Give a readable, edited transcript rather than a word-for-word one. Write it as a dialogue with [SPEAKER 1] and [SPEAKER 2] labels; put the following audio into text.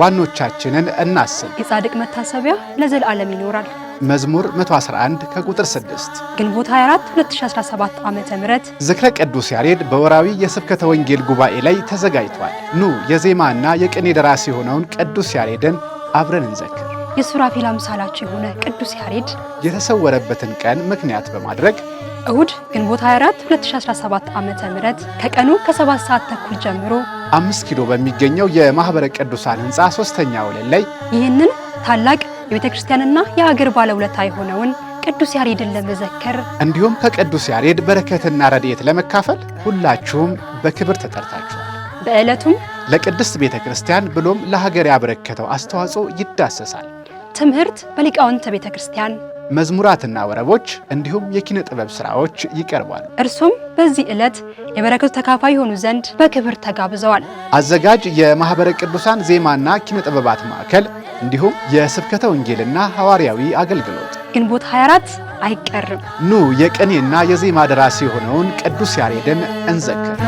[SPEAKER 1] ዋኖቻችንን እናስብ።
[SPEAKER 2] የጻድቅ መታሰቢያ ለዘላለም ይኖራል።
[SPEAKER 1] መዝሙር 111 ከቁጥር 6።
[SPEAKER 2] ግንቦት 24 2017 ዓመተ ምህረት
[SPEAKER 1] ዝክረ ቅዱስ ያሬድ በወራዊ የስብከተ ወንጌል ጉባኤ ላይ ተዘጋጅቷል። ኑ የዜማና የቅኔ ደራሲ የሆነውን ቅዱስ ያሬድን አብረን እንዘክር።
[SPEAKER 2] የሱራፌል አምሳላቸው የሆነ ቅዱስ ያሬድ
[SPEAKER 1] የተሰወረበትን ቀን ምክንያት በማድረግ
[SPEAKER 2] እሁድ ግንቦት 24 2017 ዓመተ ምህረት ከቀኑ ከ7 ሰዓት ተኩል ጀምሮ
[SPEAKER 1] 5 ኪሎ በሚገኘው የማህበረ ቅዱሳን ህንፃ 3ኛ ወለል ላይ
[SPEAKER 2] ይህንን ታላቅ የቤተክርስቲያንና የሀገር ባለውለታ የሆነውን ቅዱስ ያሬድን ለመዘከር
[SPEAKER 1] እንዲሁም ከቅዱስ ያሬድ በረከትና ረድኤት ለመካፈል ሁላችሁም በክብር ተጠርታችኋል።
[SPEAKER 2] በዕለቱም
[SPEAKER 1] ለቅድስት ቤተክርስቲያን ብሎም ለሀገር ያበረከተው አስተዋጽኦ ይዳሰሳል።
[SPEAKER 2] ትምህርት በሊቃውንተ ቤተክርስቲያን፣
[SPEAKER 1] መዝሙራትና ወረቦች እንዲሁም የኪነ ጥበብ ስራዎች ይቀርባሉ።
[SPEAKER 2] እርሱም በዚህ ዕለት የበረከቱ ተካፋይ የሆኑ ዘንድ በክብር ተጋብዘዋል።
[SPEAKER 1] አዘጋጅ የማህበረ ቅዱሳን ዜማና ኪነ ጥበባት ማዕከል እንዲሁም የስብከተ ወንጌልና ሐዋርያዊ አገልግሎት
[SPEAKER 2] ግንቦት 24 አይቀርም።
[SPEAKER 1] ኑ የቅኔና የዜማ ደራሲ የሆነውን ቅዱስ ያሬድን እንዘክር።